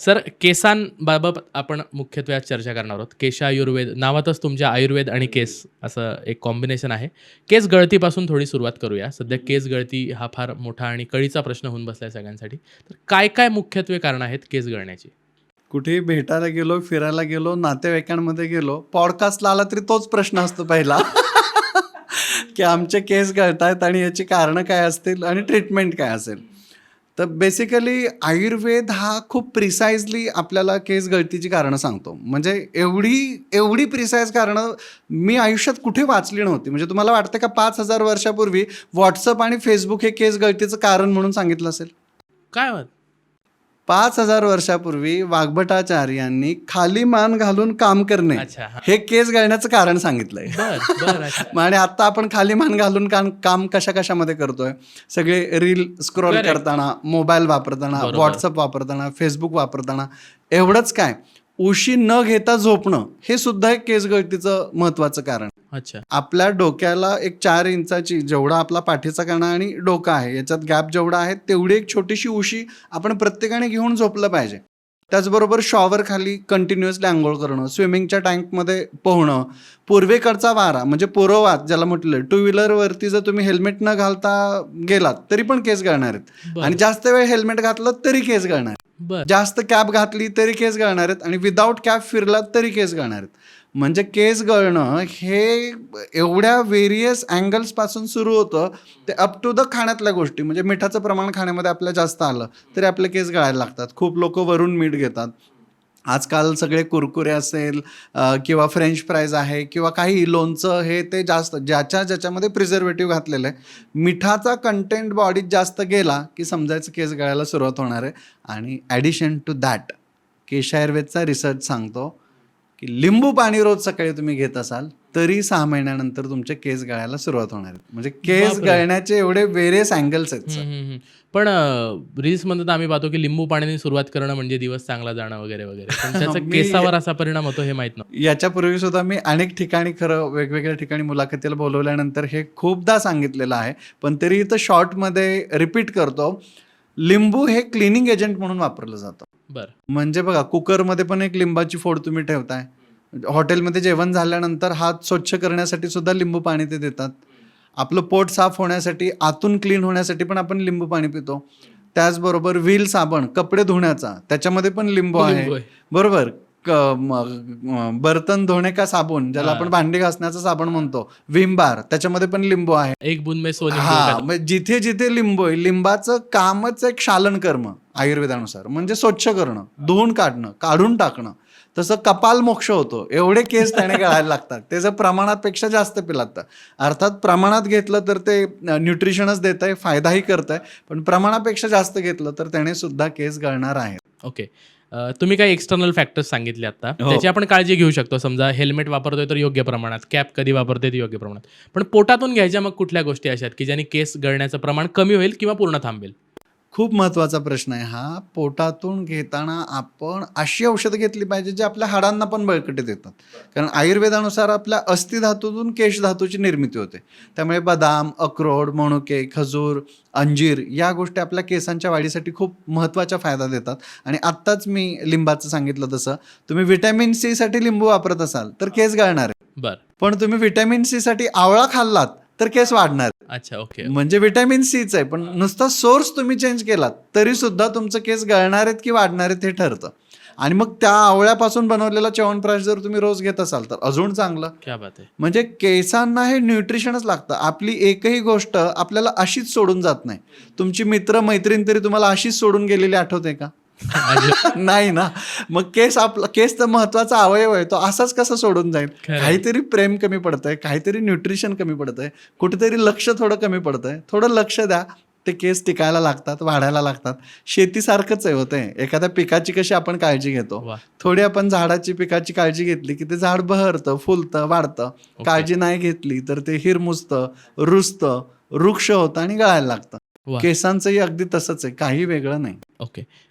Sir, केसांबाबत आपण मुख्यत्वे आज चर्चा करणार आहोत. केशायुर्वेद नावातच तुमच्या आयुर्वेद आणि केस असं एक कॉम्बिनेशन आहे. केस गळतीपासून थोडी सुरुवात करूया. सध्या केस गळती हा फार मोठा आणि कळीचा प्रश्न होऊन बसलाय सगळ्यांसाठी. तर काय-काय मुख्यत्वे कारणं आहेत केस गळण्याची? कुठेही भेटायला गेलो, फिरायला गेलो, नातेवाईकांमध्ये गेलो, पॉडकास्टला आला तरी तोच प्रश्न असतो पहिला की आमचे केस गळतायत आणि याची कारणं काय असतील आणि ट्रीटमेंट काय असेल. तर बेसिकली आयुर्वेद हा खूप प्रिसाइजली आपल्याला केस गळतीची कारणं सांगतो. म्हणजे एवढी प्रिसाइज कारणं मी आयुष्यात कुठे वाचली नव्हती. म्हणजे तुम्हाला वाटतं का 5,000 वर्षापूर्वी व्हॉट्सअप आणि फेसबुक हे केस गळतीचं कारण म्हणून सांगितलं असेल? काय मत? 5,000 वर्षापूर्वी वाग्भटाचार्यांनी खाली मान घालून काम करणे अच्छा. हां. हे केस गळण्याचं कारण सांगितलंय. बरं. अच्छा. आणि आता आपण खाली मान घालून काम कशामध्ये करतोय? सगळे रील स्क्रोल Correct. करताना, मोबाईल वापरताना, बरोबर. व्हॉट्सअप वापरताना, फेसबुक वापरताना. एवढंच काय, उशी न घेता झोपणं हे सुद्धा एक केस गळतीचं महत्वाचं कारण. अच्छा. आपल्या डोक्याला एक 4 इंचाची, जेवढा आपला पाठीचा कणा आणि डोका आहे याच्यात गॅप जेवढा आहे तेवढी एक छोटीशी उशी आपण प्रत्येकाने घेऊन झोपलं पाहिजे. त्याचबरोबर शॉवर खाली कंटिन्युअसली आंघोळ करणं, स्विमिंगच्या टँकमध्ये पोहणं, पूर्वेकडचा वारा म्हणजे पूर्ववात ज्याला म्हटलं, टू व्हीलरवरती जर तुम्ही हेल्मेट न घालता गेलात तरी पण केस गळणार आहेत. बरं. आणि जास्त वेळ हेल्मेट घातलं तरी केस गळणार आहेत. बरं. जास्त कॅप घातली तरी केस गळणार आहेत आणि विदाऊट कॅप फिरलात तरी केस गळणार आहेत. म्हणजे केस गळणं हे एवढ्या व्हेरियस अँगल्सपासून सुरू होतं ते अप टू द खाण्यातल्या गोष्टी. म्हणजे मिठाचं प्रमाण खाण्यामध्ये आपल्या जास्त आलं तरी आपले केस गळायला लागतात. खूप लोक वरून मीठ घेतात. आजकाल सगळे कुरकुरे असेल किंवा फ्रेंच फ्राईज आहे किंवा काही लोणचं हे ते जास्त ज्याच्यामध्ये प्रिझर्वेटिव्ह घातलेलं आहे, मिठाचा कंटेंट बॉडीत जास्त गेला की समजायचं केस गळायला सुरुवात होणार आहे. आणि ॲडिशन टू दॅट केश आयुर्वेदचा रिसर्च सांगतो की लिंबू पाणी रोज सकाळी तुम्ही घेत असाल तरी 6 महिन्यानंतर तुमचे केस गळायला सुरुवात होणार आहेत. म्हणजे केस बापरे. गळण्याचे एवढे व्हेरियस अँगल्स आहेत सर. पण रील्समध्ये तर आम्ही पाहतो की लिंबू पाण्याने सुरुवात करणं म्हणजे दिवस चांगला जाणं वगैरे. पण त्याचा केसावर असा परिणाम होतो हे माहित नव्हतं. याच्यापूर्वी सुद्धा मी अनेक ठिकाणी खरं वेगवेगळ्या ठिकाणी मुलाखतीला बोलवल्यानंतर हे खूपदा सांगितलेलं आहे, पण तरी इथं शॉर्टमध्ये रिपीट करतो. लिंबू हे क्लिनिंग एजंट म्हणून वापरलं जातं. बरं. म्हणजे बघा, कुकरमध्ये पण एक लिंबाची फोड तुम्ही ठेवताय. हॉटेलमध्ये जेवण झाल्यानंतर हात स्वच्छ करण्यासाठी सुद्धा लिंबू पाणी ते देतात. आपलं पोट साफ होण्यासाठी, आतून क्लीन होण्यासाठी पण आपण लिंबू पाणी पितो. त्याचबरोबर व्हील साबण, कपडे धुण्याचा, त्याच्यामध्ये पण लिंबू लिंबू आहे. आहे. बरोबर. बर्तन धोणे का साबण, ज्याला आपण भांडी घासण्याचा साबण म्हणतो, विम बार, त्याच्यामध्ये पण लिंबू आहे. एक बूंद में 100 नींबू हा, का. म्हणजे जिथे जिथे लिंबू आहे, लिंबाचं कामच एक शालन कर्म आयुर्वेदानुसार, म्हणजे स्वच्छ करणं, धुवून काढणं, काढून टाकणं. तसं कपाल मोक्ष होतो. एवढे केस त्याने गळायला लागतात. ते जर प्रमाणापेक्षा जास्त पिलात तर. अर्थात प्रमाणात घेतलं तर ते न्यूट्रिशनच देत आहे, फायदाही करत आहे, पण प्रमाणापेक्षा जास्त घेतलं तर त्याने सुद्धा केस गळणार आहेत. ओके. तुम्ही काही एक्सटर्नल फॅक्टर्स सांगितले आता, हो. त्याची आपण काळजी घेऊ शकतो. समजा हेल्मेट वापरतोय तर योग्य प्रमाणात, कॅप कधी वापरतोय तर योग्य प्रमाणात. पण पोटातून घ्यायच्या मग कुठल्या गोष्टी अशा आहेत की ज्याने केस गळण्याचं प्रमाण कमी होईल किंवा पूर्ण थांबेल? खूप महत्त्वाचा प्रश्न आहे हा. पोटातून घेताना आपण अशी औषधं घेतली पाहिजे जे आपल्या हाडांना पण बळकटी देतात. कारण आयुर्वेदानुसार आपल्या अस्थिधातूतून केश धातूची निर्मिती होते. त्यामुळे बदाम, अक्रोड, मनुके, खजूर, अंजीर या गोष्टी आपल्या केसांच्या वाढीसाठी खूप महत्त्वाचा फायदा देतात. आणि आत्ताच मी लिंबाचं सांगितलं तसं तुम्ही व्हिटॅमिन सी साठी लिंबू वापरत असाल तर केस गळणार आहे. बरं. पण तुम्ही व्हिटॅमिन सी साठी आवळा खाल्लात तर केस वाढणार. अच्छा. ओके. म्हणजे व्हिटॅमिन सीच आहे, पण नुसता सोर्स तुम्ही चेंज केलात तरी सुद्धा तुमचं केस गळणार आहेत की वाढणार आहेत हे ठरतं. आणि मग त्या आवळ्यापासून बनवलेला च्यवनप्राश जर तुम्ही रोज घेत असाल तर अजून चांगलं. क्या बात आहे. म्हणजे केसांना हे न्यूट्रिशनच लागतं. आपली एकही गोष्ट आपल्याला अशीच सोडून जात नाही. तुमची मित्र मैत्रीण तरी तुम्हाला अशीच सोडून गेलेली आठवते का? नाही ना. मग केस तर महत्वाचा अवयव आहे, तो असाच कसा सोडून जाईल? काहीतरी प्रेम कमी पडतंय, काहीतरी न्यूट्रिशन कमी पडतंय, कुठेतरी लक्ष थोडं कमी पडतंय. थोडं लक्ष द्या, ते केस टिकायला लागतात, वाढायला लागतात. शेतीसारखंच आहे होते. एखाद्या पिकाची कशी आपण काळजी घेतो, वा. थोडी आपण झाडाची, पिकाची काळजी घेतली की ते झाड बहरतं, फुलतं, वाढतं. काळजी नाही घेतली तर ते हिरमुजतं, रुजतं, वृक्ष होतं आणि गळायला लागतं. वा. केसांचंही अगदी तसंच आहे, काही वेगळं नाही. ओके.